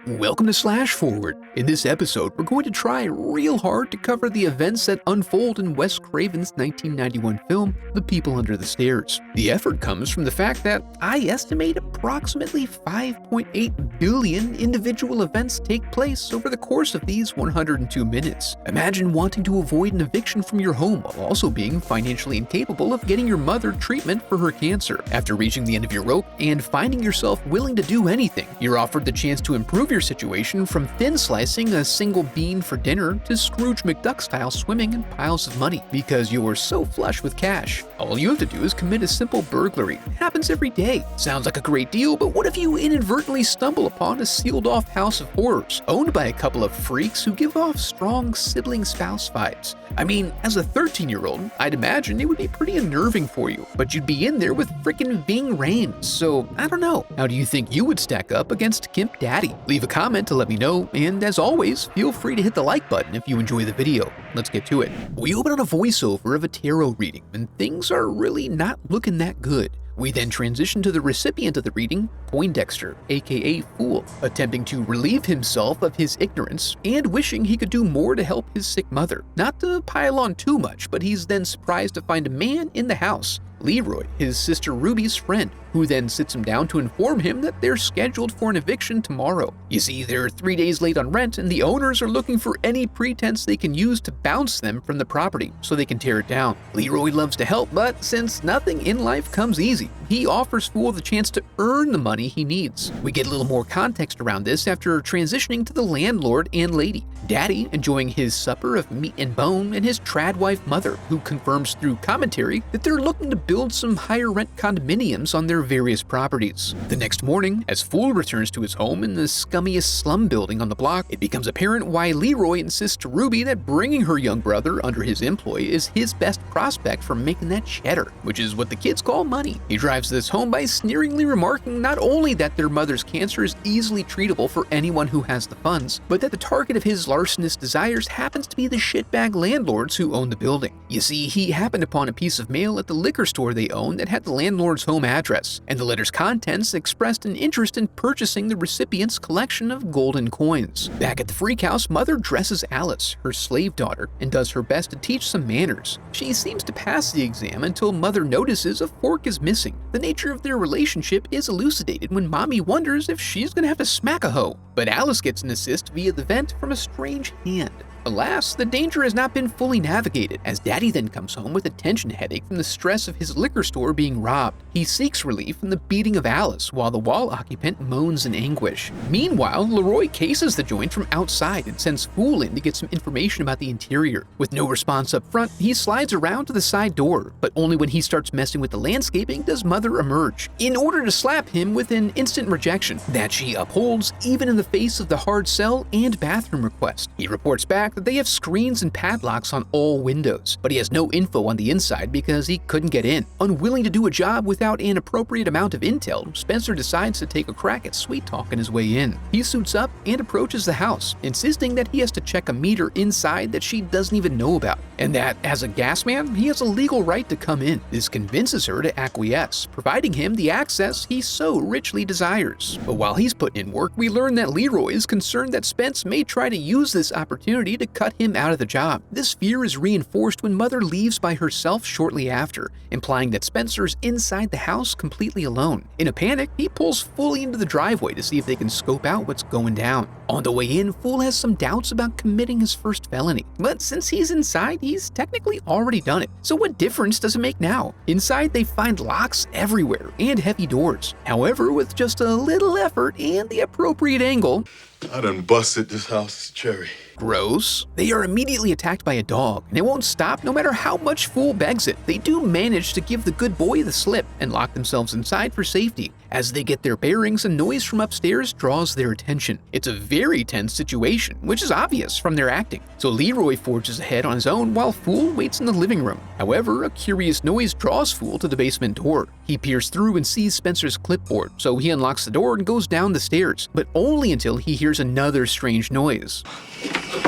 Welcome to Slash Forward. In this episode, we're going to try real hard to cover the events that unfold in Wes Craven's 1991 film, The People Under the Stairs. The effort comes from the fact that I estimate approximately 5.8 billion individual events take place over the course of these 102 minutes. Imagine wanting to avoid an eviction from your home while also being financially incapable of getting your mother treatment for her cancer. After reaching the end of your rope and finding yourself willing to do anything, you're offered the chance to improve your situation from thin slicing a single bean for dinner to Scrooge McDuck-style swimming in piles of money because you're so flush with cash. All you have to do is commit a simple burglary. It happens every day. Sounds like a great deal, but what if you inadvertently stumble upon a sealed-off house of horrors owned by a couple of freaks who give off strong sibling spouse vibes? I mean, as a 13-year-old, I'd imagine it would be pretty unnerving for you, but you'd be in there with frickin' Ving Rhames, so I don't know. How do you think you would stack up against Gimp Daddy? Leave a comment to let me know, and as always, feel free to hit the like button if you enjoy the video. Let's get to it. We open on a voiceover of a tarot reading, and things are really not looking that good. We then transition to the recipient of the reading, Poindexter, aka Fool, attempting to relieve himself of his ignorance and wishing he could do more to help his sick mother. Not to pile on too much, but he's then surprised to find a man in the house, Leroy, his sister Ruby's friend, who then sits him down to inform him that they're scheduled for an eviction tomorrow. You see, they're 3 days late on rent, and the owners are looking for any pretense they can use to bounce them from the property so they can tear it down. Leroy loves to help, but since nothing in life comes easy, he offers Fool the chance to earn the money he needs. We get a little more context around this after transitioning to the landlord and lady, Daddy enjoying his supper of meat and bone, and his trad wife mother, who confirms through commentary that they're looking to build some higher rent condominiums on their various properties. The next morning, as Fool returns to his home in the scummiest slum building on the block, it becomes apparent why Leroy insists to Ruby that bringing her young brother under his employ is his best prospect for making that cheddar, which is what the kids call money. He drives this home by sneeringly remarking not only that their mother's cancer is easily treatable for anyone who has the funds, but that the target of his larcenous desires happens to be the shitbag landlords who own the building. You see, he happened upon a piece of mail at the liquor store they own that had the landlord's home address, and the letter's contents expressed an interest in purchasing the recipient's collection of golden coins. Back at the freak house, Mother dresses Alice, her slave daughter, and does her best to teach some manners. She seems to pass the exam until Mother notices a fork is missing. The nature of their relationship is elucidated when Mommy wonders if she's gonna have to smack a hoe, but Alice gets an assist via the vent from a strange hand. Alas, the danger has not been fully navigated, as Daddy then comes home with a tension headache from the stress of his liquor store being robbed. He seeks relief from the beating of Alice, while the wall occupant moans in anguish. Meanwhile, Leroy cases the joint from outside and sends Fool in to get some information about the interior. With no response up front, he slides around to the side door, but only when he starts messing with the landscaping does Mother emerge, in order to slap him with an instant rejection that she upholds even in the face of the hard sell and bathroom request. He reports back that they have screens and padlocks on all windows, but he has no info on the inside because he couldn't get in. Unwilling to do a job without an appropriate amount of intel, Spencer decides to take a crack at sweet-talking his way in. He suits up and approaches the house, insisting that he has to check a meter inside that she doesn't even know about, and that, as a gas man, he has a legal right to come in. This convinces her to acquiesce, providing him the access he so richly desires. But while he's putting in work, we learn that Leroy is concerned that Spence may try to use this opportunity to cut him out of the job. This fear is reinforced when Mother leaves by herself shortly after, implying that Spencer's inside the house completely alone. In a panic, he pulls fully into the driveway to see if they can scope out what's going down. On the way in, Fool has some doubts about committing his first felony, but since he's inside, he's technically already done it. So what difference does it make now? Inside, they find locks everywhere and heavy doors. However, with just a little effort and the appropriate angle, I done busted this house, Cherry. Gross. They are immediately attacked by a dog, and it won't stop no matter how much Fool begs it. They do manage to give the good boy the slip and lock themselves inside for safety. As they get their bearings, a noise from upstairs draws their attention. It's a very tense situation, which is obvious from their acting. So Leroy forges ahead on his own while Fool waits in the living room. However, a curious noise draws Fool to the basement door. He peers through and sees Spencer's clipboard, so he unlocks the door and goes down the stairs, but only until he hears another strange noise.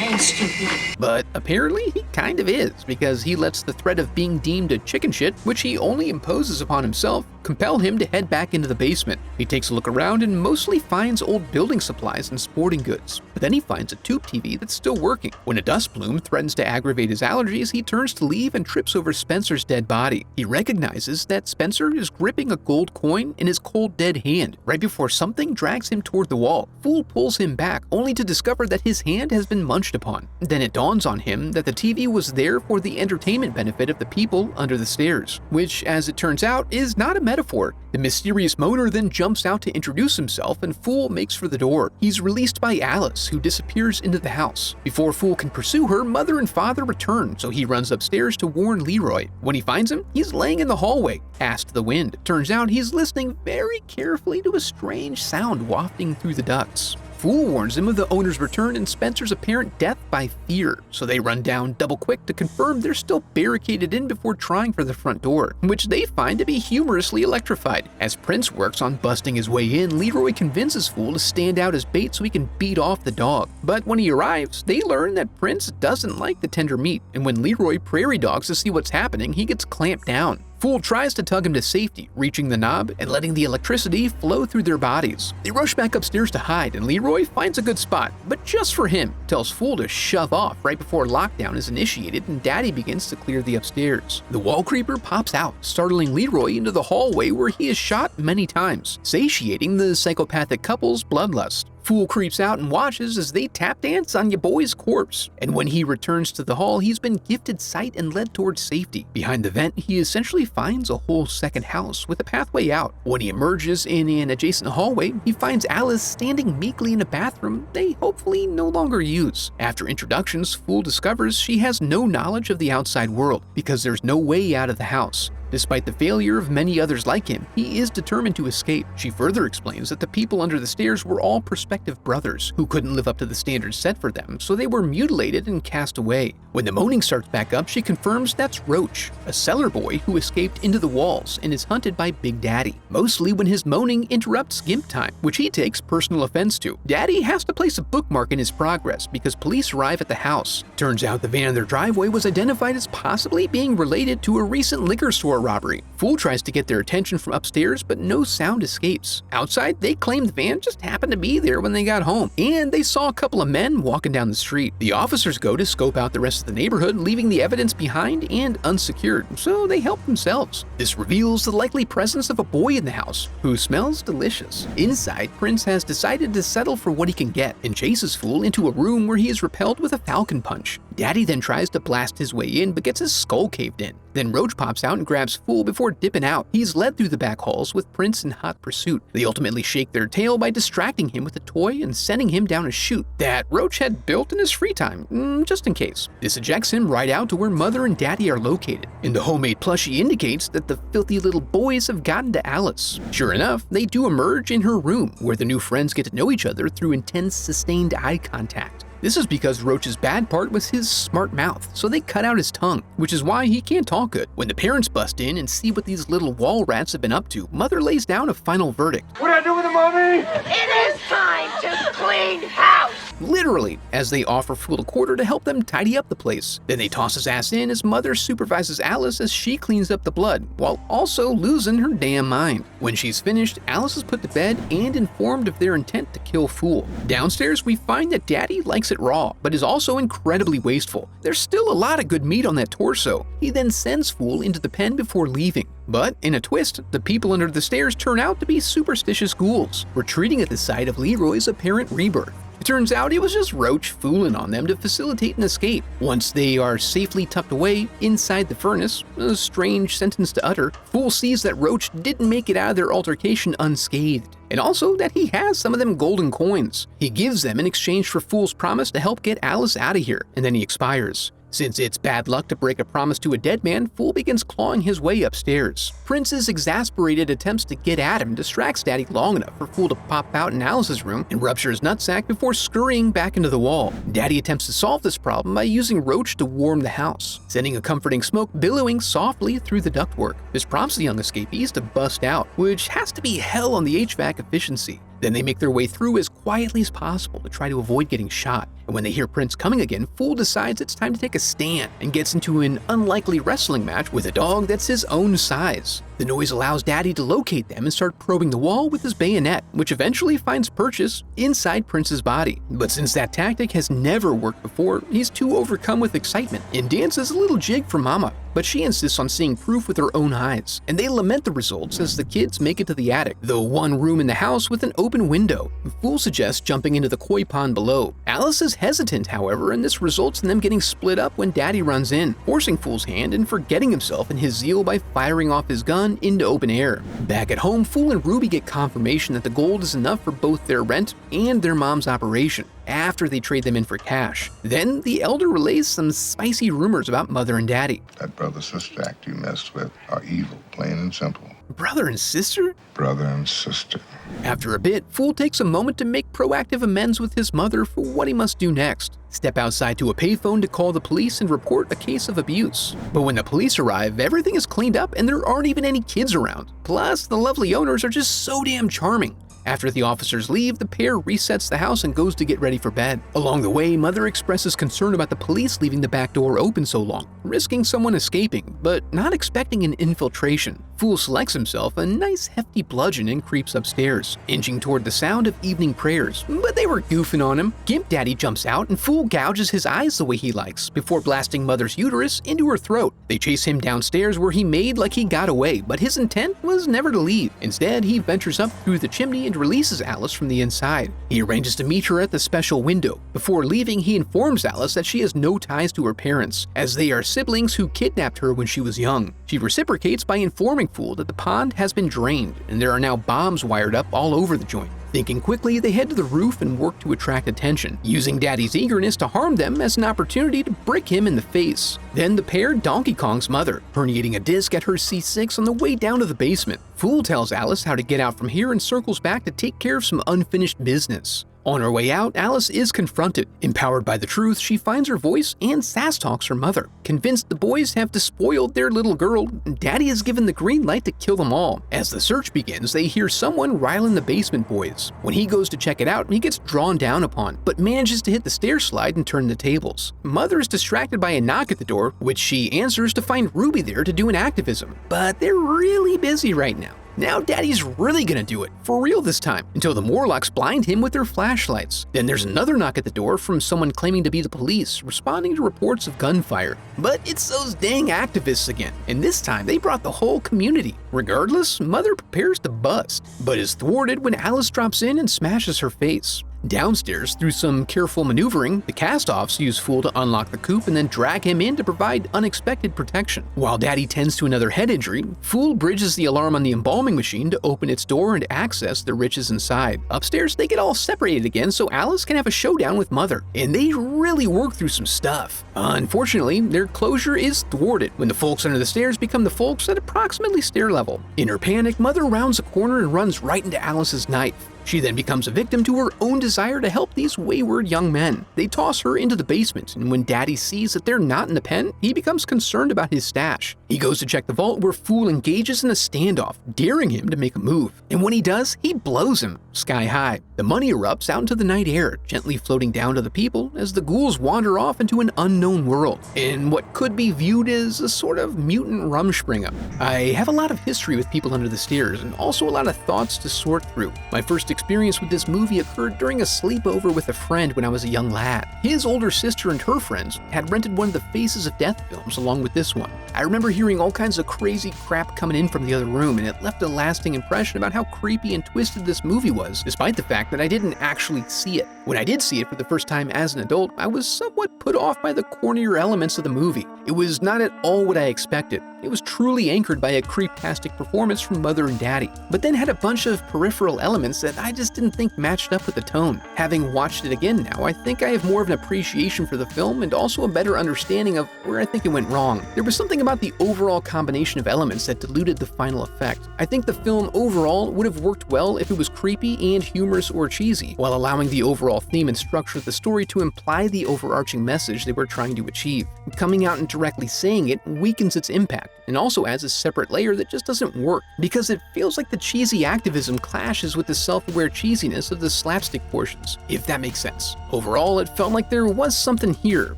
ain't stupid. But apparently he kind of is, because he lets the threat of being deemed a chicken shit, which he only imposes upon himself, compel him to head back into the basement. He takes a look around and mostly finds old building supplies and sporting goods. But then he finds a tube TV that's still working. When a dust plume threatens to aggravate his allergies, he turns to leave and trips over Spencer's dead body. He recognizes that Spencer is gripping a gold coin in his cold dead hand, right before something drags him toward the wall. Fool pulls him back, only to discover that his hand has been munched upon. Then it dawns on him that the TV was there for the entertainment benefit of the people under the stairs, which, as it turns out, is not a metaphor. The mysterious moaner then jumps out to introduce himself, and Fool makes for the door. He's released by Alice, who disappears into the house. Before Fool can pursue her, mother and father return, so he runs upstairs to warn Leroy. When he finds him, he's laying in the hallway, ass to the wind. Turns out he's listening very carefully to a strange sound wafting through the ducts. Fool warns him of the owner's return and Spencer's apparent death by fear, so they run down double quick to confirm they're still barricaded in before trying for the front door, which they find to be humorously electrified. As Prince works on busting his way in, Leroy convinces Fool to stand out as bait so he can beat off the dog. But when he arrives, they learn that Prince doesn't like the tender meat, and when Leroy prairie dogs to see what's happening, he gets clamped down. Fool tries to tug him to safety, reaching the knob and letting the electricity flow through their bodies. They rush back upstairs to hide, and Leroy finds a good spot, but just for him, tells Fool to shove off right before lockdown is initiated and Daddy begins to clear the upstairs. The wall creeper pops out, startling Leroy into the hallway where he is shot many times, satiating the psychopathic couple's bloodlust. Fool creeps out and watches as they tap dance on ya boy's corpse, and when he returns to the hall, he's been gifted sight and led towards safety. Behind the vent, he essentially finds a whole second house with a pathway out. When he emerges in an adjacent hallway, he finds Alice standing meekly in a bathroom they hopefully no longer use. After introductions, Fool discovers she has no knowledge of the outside world because there's no way out of the house. Despite the failure of many others like him, he is determined to escape. She further explains that the people under the stairs were all prospective brothers who couldn't live up to the standards set for them, so they were mutilated and cast away. When the moaning starts back up, she confirms that's Roach, a cellar boy who escaped into the walls and is hunted by Big Daddy, mostly when his moaning interrupts Gimp time, which he takes personal offense to. Daddy has to place a bookmark in his progress because police arrive at the house. Turns out the van in their driveway was identified as possibly being related to a recent liquor store robbery. Fool tries to get their attention from upstairs, but no sound escapes. Outside, they claim the van just happened to be there when they got home, and they saw a couple of men walking down the street. The officers go to scope out the rest of the neighborhood, leaving the evidence behind and unsecured, so they help themselves. This reveals the likely presence of a boy in the house, who smells delicious. Inside, Prince has decided to settle for what he can get, and chases Fool into a room where he is repelled with a falcon punch. Daddy then tries to blast his way in, but gets his skull caved in. Then Roach pops out and grabs Fool before dipping out. He's led through the back halls with Prince in hot pursuit. They ultimately shake their tail by distracting him with a toy and sending him down a chute that Roach had built in his free time, just in case. This ejects him right out to where Mother and Daddy are located, and the homemade plushie indicates that the filthy little boys have gotten to Alice. Sure enough, they do emerge in her room, where the new friends get to know each other through intense, sustained eye contact. This is because Roach's bad part was his smart mouth, so they cut out his tongue, which is why he can't talk good. When the parents bust in and see what these little wall rats have been up to, Mother lays down a final verdict. What do I do with the money? It is time to clean house! Literally, as they offer Fool a quarter to help them tidy up the place. Then they toss his ass in as Mother supervises Alice as she cleans up the blood, while also losing her damn mind. When she's finished, Alice is put to bed and informed of their intent to kill Fool. Downstairs, we find that Daddy likes it raw, but is also incredibly wasteful. There's still a lot of good meat on that torso. He then sends Fool into the pen before leaving. But in a twist, the people under the stairs turn out to be superstitious ghouls, retreating at the sight of Leroy's apparent rebirth. It turns out it was just Roach fooling on them to facilitate an escape. Once they are safely tucked away inside the furnace, a strange sentence to utter, Fool sees that Roach didn't make it out of their altercation unscathed, and also that he has some of them golden coins. He gives them in exchange for Fool's promise to help get Alice out of here, and then he expires. Since it's bad luck to break a promise to a dead man, Fool begins clawing his way upstairs. Prince's exasperated attempts to get at him distracts Daddy long enough for Fool to pop out in Alice's room and rupture his nutsack before scurrying back into the wall. Daddy attempts to solve this problem by using Roach to warm the house, sending a comforting smoke billowing softly through the ductwork. This prompts the young escapees to bust out, which has to be hell on the HVAC efficiency. Then they make their way through as quietly as possible to try to avoid getting shot. And when they hear Prince coming again, Fool decides it's time to take a stand and gets into an unlikely wrestling match with a dog that's his own size. The noise allows Daddy to locate them and start probing the wall with his bayonet, which eventually finds purchase inside Prince's body. But since that tactic has never worked before, he's too overcome with excitement and dances a little jig for Mama. But she insists on seeing proof with her own eyes, and they lament the results as the kids make it to the attic, the one room in the house with an open window. Fool suggests jumping into the koi pond below. Alice is hesitant, however, and this results in them getting split up when Daddy runs in, forcing Fool's hand and forgetting himself in his zeal by firing off his gun into open air. Back at home, Fool and Ruby get confirmation that the gold is enough for both their rent and their mom's operation, after they trade them in for cash. Then the elder relays some spicy rumors about Mother and Daddy. That brother-sister act you messed with are evil, plain and simple. Brother and sister? Brother and sister. After a bit, Fool takes a moment to make proactive amends with his mother for what he must do next. Step outside to a payphone to call the police and report a case of abuse. But when the police arrive, everything is cleaned up and there aren't even any kids around. Plus, the lovely owners are just so damn charming. After the officers leave, the pair resets the house and goes to get ready for bed. Along the way, Mother expresses concern about the police leaving the back door open so long, risking someone escaping, but not expecting an infiltration. Fool selects himself a nice hefty bludgeon and creeps upstairs, inching toward the sound of evening prayers, but they were goofing on him. Gimp Daddy jumps out and Fool gouges his eyes the way he likes, before blasting Mother's uterus into her throat. They chase him downstairs where he made like he got away, but his intent was never to leave. Instead, he ventures up through the chimney and releases Alice from the inside. He arranges to meet her at the special window. Before leaving, he informs Alice that she has no ties to her parents, as they are siblings who kidnapped her when she was young. She reciprocates by informing Fool that the pond has been drained and there are now bombs wired up all over the joint. Thinking quickly, they head to the roof and work to attract attention, using Daddy's eagerness to harm them as an opportunity to brick him in the face. Then the pair Donkey Kong's Mother, herniating a disc at her C6 on the way down to the basement. Fool tells Alice how to get out from here and circles back to take care of some unfinished business. On her way out, Alice is confronted. Empowered by the truth, she finds her voice and sass-talks her mother. Convinced the boys have despoiled their little girl, Daddy has given the green light to kill them all. As the search begins, they hear someone riling the basement boys. When he goes to check it out, he gets drawn down upon, but manages to hit the stair slide and turn the tables. Mother is distracted by a knock at the door, which she answers to find Ruby there to do an activism. But they're really busy right now. Now Daddy's really gonna do it, for real this time, until the Morlocks blind him with their flashlights. Then there's another knock at the door from someone claiming to be the police, responding to reports of gunfire. But it's those dang activists again, and this time they brought the whole community. Regardless, Mother prepares to bust, but is thwarted when Alice drops in and smashes her face. Downstairs, through some careful maneuvering, the cast-offs use Fool to unlock the coop and then drag him in to provide unexpected protection. While Daddy tends to another head injury, Fool bridges the alarm on the embalming machine to open its door and access the riches inside. Upstairs, they get all separated again so Alice can have a showdown with Mother, and they really work through some stuff. Unfortunately, their closure is thwarted when the folks under the stairs become the folks at approximately stair level. In her panic, Mother rounds a corner and runs right into Alice's knife. She then becomes a victim to her own desire to help these wayward young men. They toss her into the basement, and when Daddy sees that they're not in the pen, he becomes concerned about his stash. He goes to check the vault where Fool engages in a standoff, daring him to make a move. And when he does, he blows him sky high. The money erupts out into the night air, gently floating down to the people as the ghouls wander off into an unknown world, in what could be viewed as a sort of mutant Rumspringa. I have a lot of history with People Under the Stairs, and also a lot of thoughts to sort through. My first experience with this movie occurred during a sleepover with a friend when I was a young lad. His older sister and her friends had rented one of the Faces of Death films along with this one. I remember hearing all kinds of crazy crap coming in from the other room, and it left a lasting impression about how creepy and twisted this movie was, despite the fact that I didn't actually see it. When I did see it for the first time as an adult, I was somewhat put off by the cornier elements of the movie. It was not at all what I expected. It was truly anchored by a creeptastic performance from Mother and Daddy, but then had a bunch of peripheral elements that I just didn't think matched up with the tone. Having watched it again now, I think I have more of an appreciation for the film and also a better understanding of where I think it went wrong. There was something about the overall combination of elements that diluted the final effect. I think the film overall would have worked well if it was creepy and humorous or cheesy, while allowing the overall theme and structure of the story to imply the overarching message they were trying to achieve. Coming out in directly saying it weakens its impact, and also adds a separate layer that just doesn't work, because it feels like the cheesy activism clashes with the self-aware cheesiness of the slapstick portions, if that makes sense. Overall, it felt like there was something here,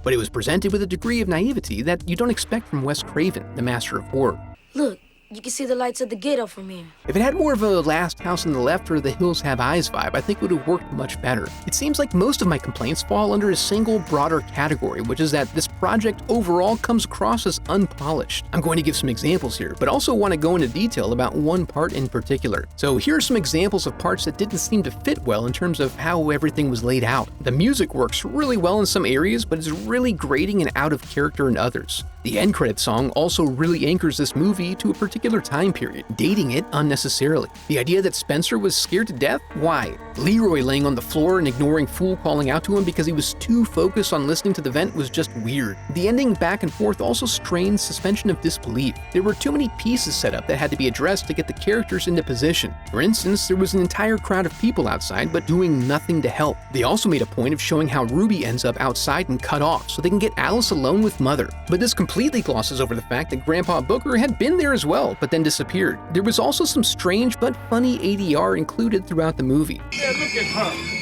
but it was presented with a degree of naivety that you don't expect from Wes Craven, the master of horror. Look, you can see the lights of the ghetto from here. If it had more of a Last House on the Left or The Hills Have Eyes vibe, I think it would have worked much better. It seems like most of my complaints fall under a single broader category, which is that this project overall comes across as unpolished. I'm going to give some examples here, but also want to go into detail about one part in particular. So here are some examples of parts that didn't seem to fit well in terms of how everything was laid out. The music works really well in some areas, but is really grating and out of character in others. The end credit song also really anchors this movie to a particular time period, dating it unnecessarily. The idea that Spencer was scared to death? Why? Leroy laying on the floor and ignoring Fool calling out to him because he was too focused on listening to the vent was just weird. The ending back and forth also strained suspension of disbelief. There were too many pieces set up that had to be addressed to get the characters into position. For instance, there was an entire crowd of people outside but doing nothing to help. They also made a point of showing how Ruby ends up outside and cut off so they can get Alice alone with Mother. But this completely glosses over the fact that Grandpa Booker had been there as well, but then disappeared. There was also some strange but funny ADR included throughout the movie. Yeah, look at her.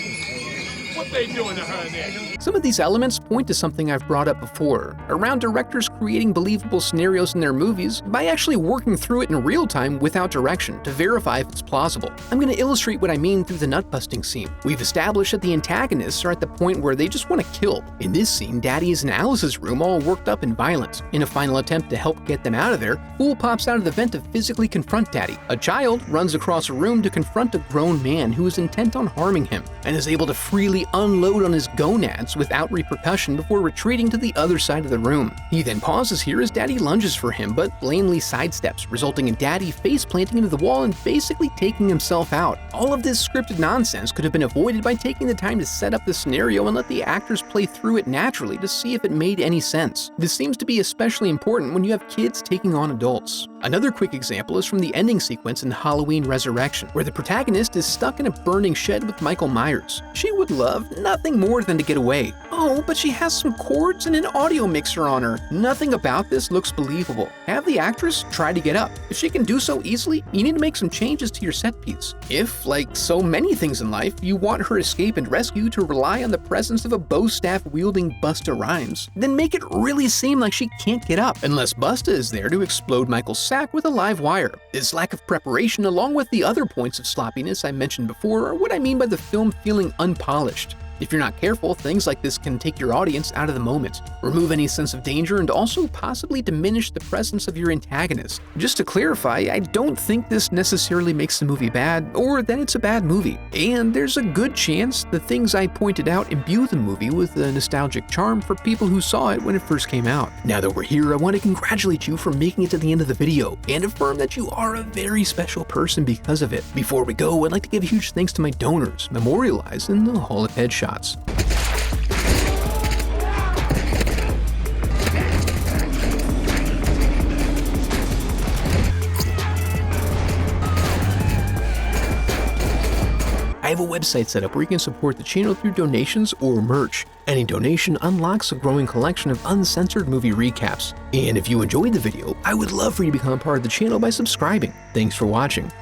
What they doing to her there? Some of these elements point to something I've brought up before, around directors creating believable scenarios in their movies by actually working through it in real time without direction to verify if it's plausible. I'm going to illustrate what I mean through the nut-busting scene. We've established that the antagonists are at the point where they just want to kill. In this scene, Daddy is in Alice's room all worked up and violent. In a final attempt to help get them out of there, Fool pops out of the vent to physically confront Daddy. A child runs across a room to confront a grown man who is intent on harming him, and is able to freely unload on his gonads without repercussion before retreating to the other side of the room. He then pauses here as Daddy lunges for him, but lamely sidesteps, resulting in Daddy face planting into the wall and basically taking himself out. All of this scripted nonsense could have been avoided by taking the time to set up the scenario and let the actors play through it naturally to see if it made any sense. This seems to be especially important when you have kids taking on adults. Another quick example is from the ending sequence in Halloween Resurrection, where the protagonist is stuck in a burning shed with Michael Myers. She would love nothing more than to get away. Oh, but she has some cords and an audio mixer on her. Nothing about this looks believable. Have the actress try to get up. If she can do so easily, you need to make some changes to your set piece. If, like so many things in life, you want her escape and rescue to rely on the presence of a bow staff wielding Busta Rhymes, then make it really seem like she can't get up unless Busta is there to explode Michael's sack with a live wire. This lack of preparation, along with the other points of sloppiness I mentioned before, are what I mean by the film feeling unpolished. If you're not careful, things like this can take your audience out of the moment, remove any sense of danger, and also possibly diminish the presence of your antagonist. Just to clarify, I don't think this necessarily makes the movie bad, or that it's a bad movie. And there's a good chance the things I pointed out imbue the movie with a nostalgic charm for people who saw it when it first came out. Now that we're here, I want to congratulate you for making it to the end of the video, and affirm that you are a very special person because of it. Before we go, I'd like to give a huge thanks to my donors, memorialized in the Hall of Headshots. I have a website set up where you can support the channel through donations or merch. Any donation unlocks a growing collection of uncensored movie recaps. And if you enjoyed the video, I would love for you to become a part of the channel by subscribing. Thanks for watching.